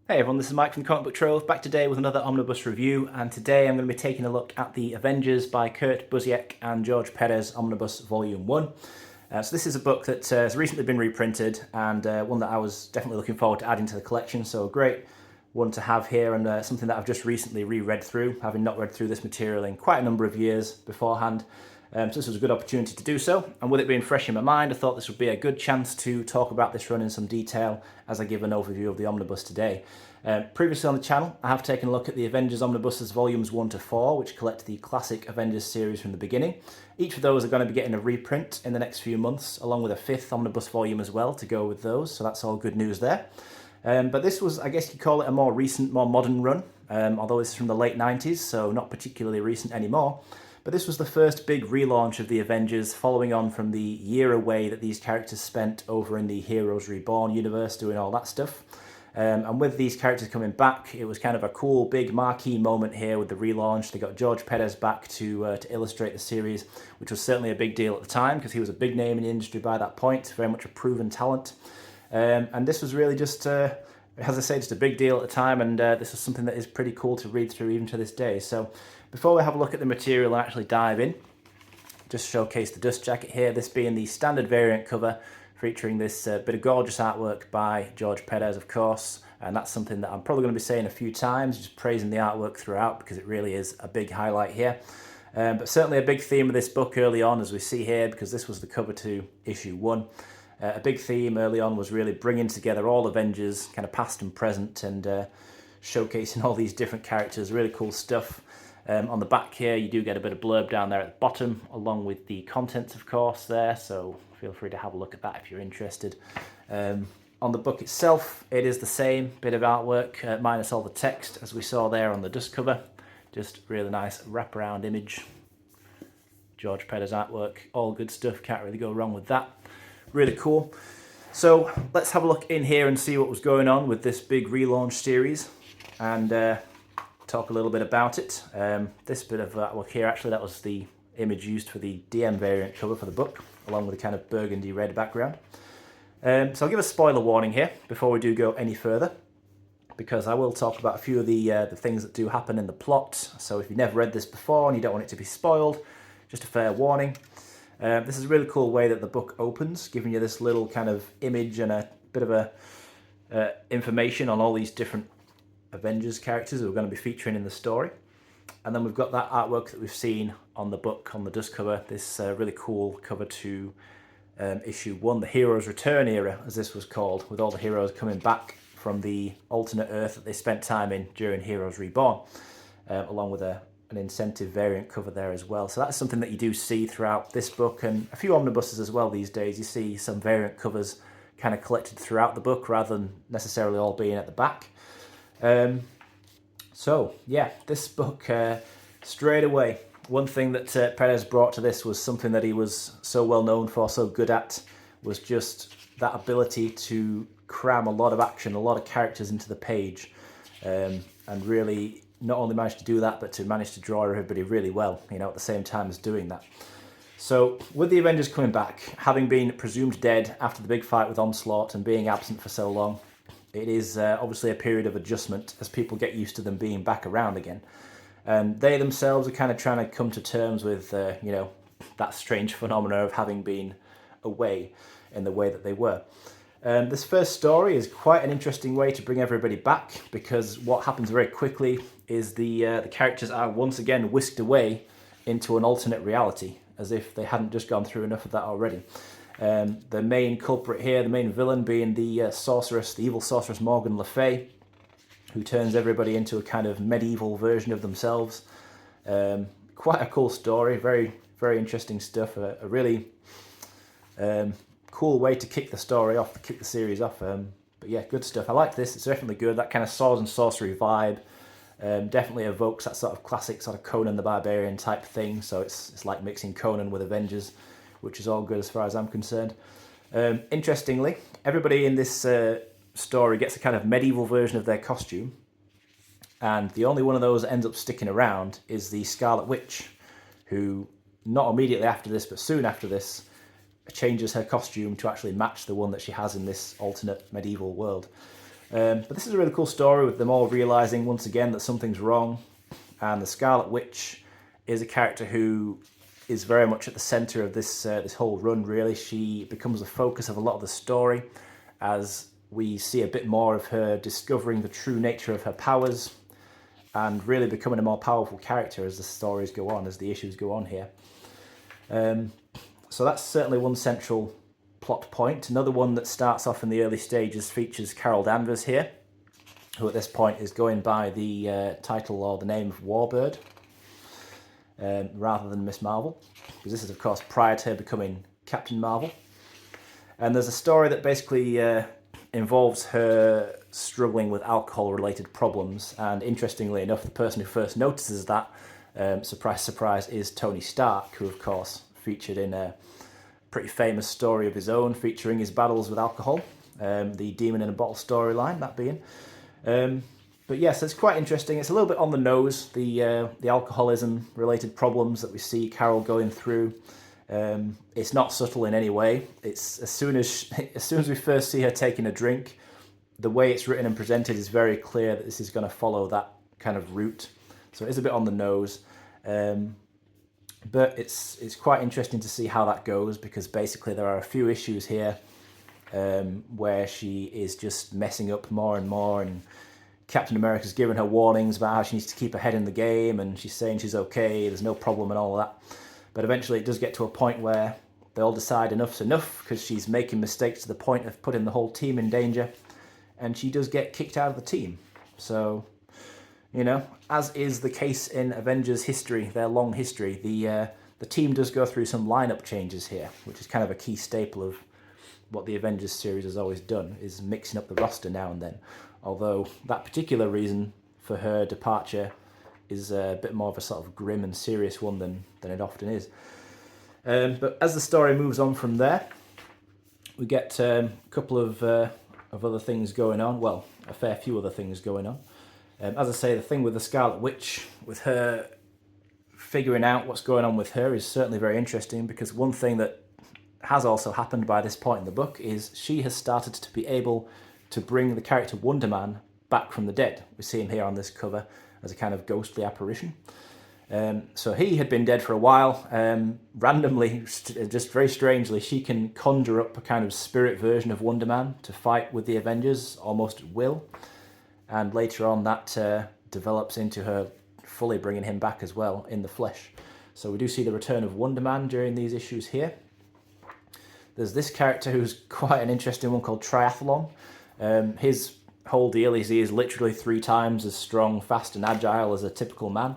Hey everyone, this is Mike from the Comic Book Trove, back today with another Omnibus review, and today I'm going to be taking a look at the Avengers by Kurt Busiek and George Pérez Omnibus Volume 1. So this is a book that has recently been reprinted, and one that I was definitely looking forward to adding to the collection, so a great one to have here, and something that I've just recently reread through, having not read through this material in quite a number of years beforehand. So this was a good opportunity to do so, and with it being fresh in my mind, I thought this would be a good chance to talk about this run in some detail as I give an overview of the Omnibus today. Previously on the channel, I have taken a look at the Avengers Omnibuses Volumes 1 to 4, which collect the classic Avengers series from the beginning. Each of those are going to be getting a reprint in the next few months, along with a 5th Omnibus volume as well to go with those, so that's all good news there. But this was, I guess you'd call it a more recent, more modern run, although this is from the late 90s, so not particularly recent anymore. But this was the first big relaunch of the Avengers, following on from the year away that these characters spent over in the Heroes Reborn universe doing all that stuff. And with these characters coming back, it was kind of a cool, big marquee moment here with the relaunch. They got George Pérez back to illustrate the series, which was certainly a big deal at the time because he was a big name in the industry by that point, very much a proven talent. And this was really just, as I say, just a big deal at the time, and this is something that is pretty cool to read through even to this day. So before we have a look at the material and actually dive in, just showcase the dust jacket here, this being the standard variant cover featuring this bit of gorgeous artwork by George Pérez, of course, and that's something that I'm probably going to be saying a few times, just praising the artwork throughout because it really is a big highlight here. But certainly a big theme of this book early on, as we see here, because this was the cover to issue 1. A big theme early on was really bringing together all Avengers, kind of past and present, and showcasing all these different characters, really cool stuff. On the back here, you do get a bit of blurb down there at the bottom, along with the contents, of course, there, so feel free to have a look at that if you're interested. On the book itself, it is the same bit of artwork, minus all the text, as we saw there on the dust cover. Just really nice wraparound image. George Pérez artwork, all good stuff, can't really go wrong with that. Really cool. So let's have a look in here and see what was going on with this big relaunch series, and talk a little bit about it. This bit of artwork here, actually, that was the image used for the DM variant cover for the book, along with a kind of burgundy red background. So I'll give a spoiler warning here before we do go any further, because I will talk about a few of the things that do happen in the plot. So if you've never read this before and you don't want it to be spoiled, just a fair warning. This is a really cool way that the book opens, giving you this little kind of image and a bit of a information on all these different Avengers characters who are going to be featuring in the story. And then we've got that artwork that we've seen on the book, on the dust cover, this really cool cover to issue 1, the Heroes Return era, as this was called, with all the heroes coming back from the alternate Earth that they spent time in during Heroes Reborn, along with an incentive variant cover there as well. So that's something that you do see throughout this book, and a few omnibuses as well these days. You see some variant covers kind of collected throughout the book rather than necessarily all being at the back. So yeah, this book, straight away, one thing that Pérez brought to this was something that he was so well known for, so good at, was just that ability to cram a lot of action, a lot of characters into the page, and really not only managed to do that, but to manage to draw everybody really well, you know, at the same time as doing that. So with the Avengers coming back, having been presumed dead after the big fight with Onslaught and being absent for so long, it is obviously a period of adjustment as people get used to them being back around again. And they themselves are kind of trying to come to terms with, you know, that strange phenomena of having been away in the way that they were. This first story is quite an interesting way to bring everybody back, because what happens very quickly is the characters are once again whisked away into an alternate reality, as if they hadn't just gone through enough of that already. The main culprit here, the main villain, being the sorceress, the evil sorceress Morgan Le Fay, who turns everybody into a kind of medieval version of themselves. Quite a cool story, very, very interesting stuff. A really cool way to kick the story off, to kick the series off. But yeah, good stuff. I like this. It's definitely good. That kind of swords and sorcery vibe definitely evokes that sort of classic sort of Conan the Barbarian type thing. So it's like mixing Conan with Avengers, which is all good as far as I'm concerned. Interestingly, everybody in this story gets a kind of medieval version of their costume, and the only one of those that ends up sticking around is the Scarlet Witch, who not immediately after this, but soon after this, changes her costume to actually match the one that she has in this alternate medieval world. But this is a really cool story with them all realising once again that something's wrong. And the Scarlet Witch is a character who is very much at the centre of this this whole run, really. She becomes the focus of a lot of the story as we see a bit more of her discovering the true nature of her powers and really becoming a more powerful character as the stories go on, as the issues go on here. So that's certainly one central plot point. Another one that starts off in the early stages features Carol Danvers here, who at this point is going by the title or the name of Warbird, rather than Miss Marvel, because this is of course prior to her becoming Captain Marvel. And there's a story that basically involves her struggling with alcohol-related problems, and interestingly enough, the person who first notices that, surprise, surprise, is Tony Stark, who of course featured in a pretty famous story of his own featuring his battles with alcohol, the Demon in a Bottle storyline, that being. But yes, it's quite interesting. It's a little bit on the nose, the alcoholism-related problems that we see Carol going through. It's not subtle in any way. It's as soon as we first see her taking a drink, the way it's written and presented is very clear that this is going to follow that kind of route. So it is a bit on the nose, but it's quite interesting to see how that goes, because basically there are a few issues here where she is just messing up more and more, and Captain America's giving her warnings about how she needs to keep her head in the game, and she's saying she's okay, there's no problem and all of that. But eventually it does get to a point where they all decide enough's enough, because she's making mistakes to the point of putting the whole team in danger, and she does get kicked out of the team. So, you know, as is the case in Avengers history, their long history, the team does go through some lineup changes here, which is kind of a key staple of what the Avengers series has always done, is mixing up the roster now and then. Although that particular reason for her departure is a bit more of a sort of grim and serious one than it often is. But as the story moves on from there, we get a couple of other things going on. Well, a fair few other things going on. As I say, the thing with the Scarlet Witch, with her figuring out what's going on with her, is certainly very interesting, because one thing that has also happened by this point in the book is she has started to be able to bring the character Wonder Man back from the dead. We see him here on this cover as a kind of ghostly apparition. So he had been dead for a while. Randomly, just very strangely, she can conjure up a kind of spirit version of Wonder Man to fight with the Avengers almost at will. And later on that develops into her fully bringing him back as well in the flesh. So we do see the return of Wonder Man during these issues here. There's this character who's quite an interesting one called Triathlon. His whole deal is he is literally 3 times as strong, fast and agile as a typical man.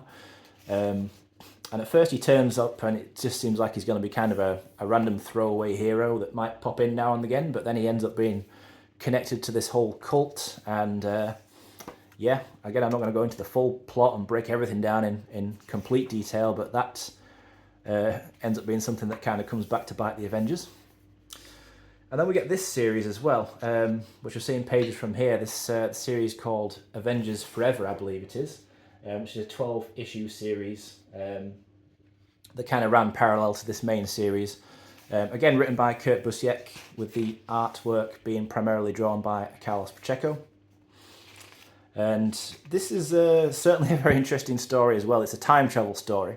And at first he turns up and it just seems like he's going to be kind of a random throwaway hero that might pop in now and again, but then he ends up being connected to this whole cult. And yeah, again, I'm not going to go into the full plot and break everything down in complete detail, but that ends up being something that kind of comes back to bite the Avengers. And then we get this series as well, which we're seeing pages from here. This series called Avengers Forever, I believe it is, which is a 12-issue series that kind of ran parallel to this main series. Again, written by Kurt Busiek, with the artwork being primarily drawn by Carlos Pacheco. And this is certainly a very interesting story as well. It's a time travel story.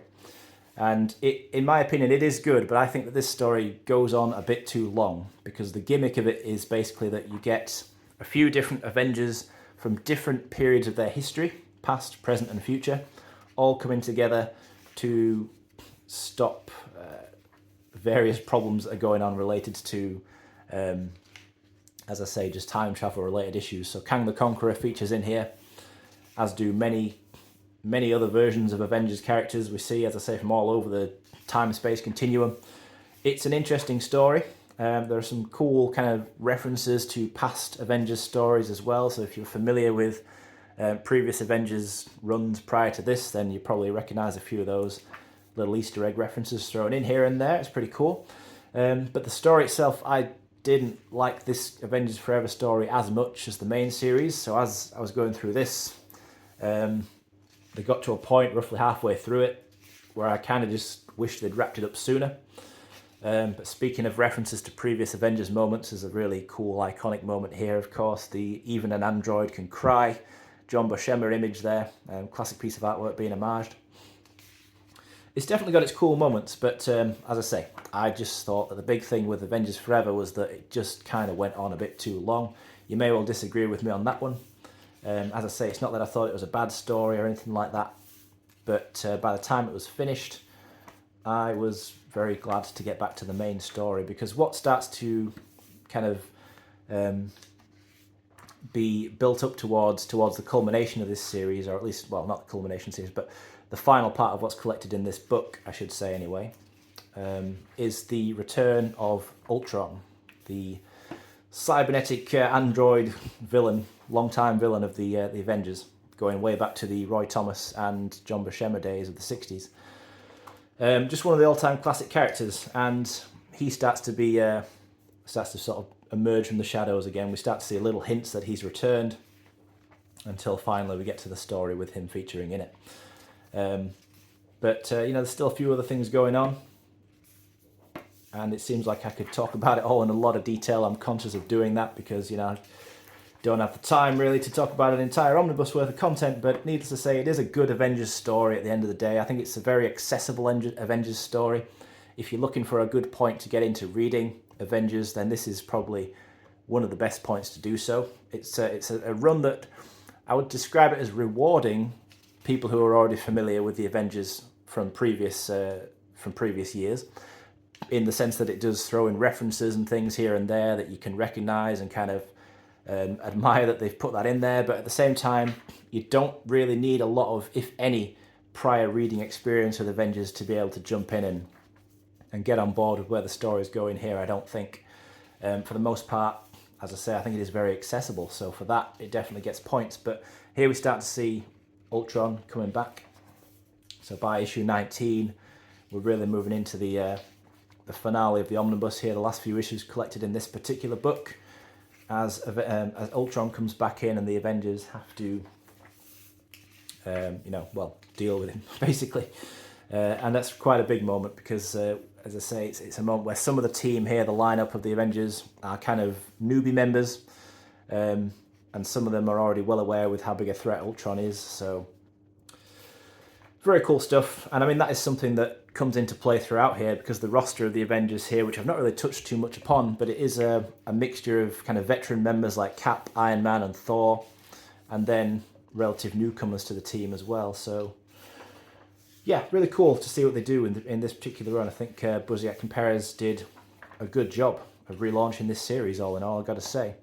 And in my opinion, it is good, but I think that this story goes on a bit too long, because the gimmick of it is basically that you get a few different Avengers from different periods of their history, past, present and future, all coming together to stop various problems that are going on related to, as I say, just time travel related issues. So Kang the Conqueror features in here, as do many other versions of Avengers characters we see, as I say, from all over the time-space continuum. It's an interesting story. There are some cool kind of references to past Avengers stories as well, so if you're familiar with previous Avengers runs prior to this, then you probably recognise a few of those little Easter egg references thrown in here and there. It's pretty cool. But the story itself, I didn't like this Avengers Forever story as much as the main series, so as I was going through this, they got to a point roughly halfway through it where I kind of just wished they'd wrapped it up sooner. But speaking of references to previous Avengers moments, there's a really cool, iconic moment here, of course. The "Even an Android Can Cry" John Buscema image there. Classic piece of artwork being homaged. It's definitely got its cool moments, but as I say, I just thought that the big thing with Avengers Forever was that it just kind of went on a bit too long. You may well disagree with me on that one. As I say, it's not that I thought it was a bad story or anything like that, but by the time it was finished, I was very glad to get back to the main story, because what starts to kind of be built up towards the culmination of this series, or at least, well, not the culmination series, but the final part of what's collected in this book, I should say anyway, is the return of Ultron, the cybernetic android villain, long-time villain of the Avengers, going way back to the Roy Thomas and John Buscema days of the 60s. Just one of the all-time classic characters, and he starts to sort of emerge from the shadows again. We start to see little hints that he's returned, until finally we get to the story with him featuring in it. But there's still a few other things going on, and it seems like I could talk about it all in a lot of detail. I'm conscious of doing that because, I don't have the time really to talk about an entire omnibus worth of content, but needless to say, it is a good Avengers story at the end of the day. I think it's a very accessible Avengers story. If you're looking for a good point to get into reading Avengers, then this is probably one of the best points to do so. It's a run that I would describe it as rewarding people who are already familiar with the Avengers from previous years, in the sense that it does throw in references and things here and there that you can recognise and kind of admire that they've put that in there. But at the same time, you don't really need a lot of, if any, prior reading experience with Avengers to be able to jump in and get on board with where the story is going here, I don't think. For the most part, as I say, I think it is very accessible. So for that, it definitely gets points. But here we start to see Ultron coming back. So by issue 19, we're really moving into the finale of the omnibus here. The last few issues collected in this particular book, as Ultron comes back in and the Avengers have to, deal with him basically. And that's quite a big moment because, as I say, it's a moment where some of the team here, the lineup of the Avengers, are kind of newbie members. And some of them are already well aware with how big a threat Ultron is, so very cool stuff. And I mean, that is something that comes into play throughout here, because the roster of the Avengers here, which I've not really touched too much upon, but it is a mixture of kind of veteran members like Cap, Iron Man and Thor, and then relative newcomers to the team as well. So yeah, really cool to see what they do in this particular run. I think Busiek and Pérez did a good job of relaunching this series, all in all, I've got to say.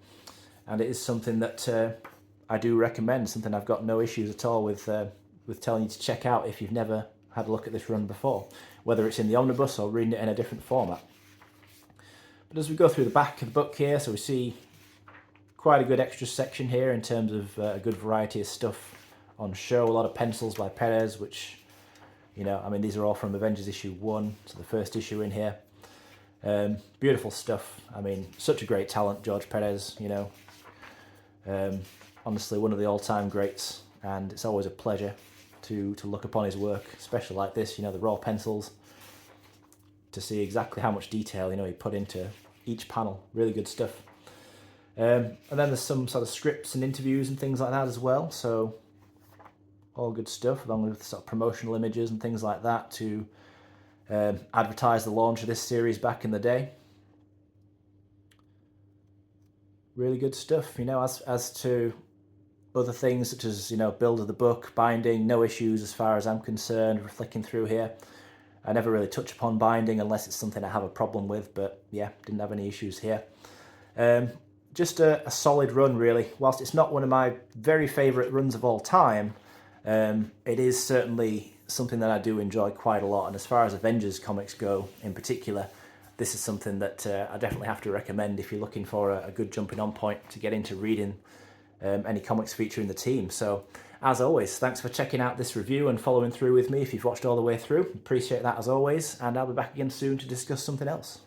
And it is something that I do recommend, something I've got no issues at all with telling you to check out if you've never had a look at this run before, whether it's in the omnibus or reading it in a different format. But as we go through the back of the book here, so we see quite a good extra section here in terms of a good variety of stuff on show. A lot of pencils by Pérez, which, these are all from Avengers issue 1, so the first issue in here. Beautiful stuff. I mean, such a great talent, George Pérez, honestly one of the all-time greats, and it's always a pleasure to look upon his work, especially like this, the raw pencils, to see exactly how much detail he put into each panel. Really good stuff. And then there's some sort of scripts and interviews and things like that as well, so all good stuff, along with sort of promotional images and things like that to advertise the launch of this series back in the day. Really good stuff. As to other things such as build of the book, binding, no issues as far as I'm concerned. We're flicking through here, I never really touch upon binding unless it's something I have a problem with, but yeah, didn't have any issues here. Just a solid run really. Whilst it's not one of my very favourite runs of all time, it is certainly something that I do enjoy quite a lot, and as far as Avengers comics go in particular, this is something that I definitely have to recommend if you're looking for a good jumping on point to get into reading any comics featuring the team. So as always, thanks for checking out this review and following through with me if you've watched all the way through. Appreciate that as always, and I'll be back again soon to discuss something else.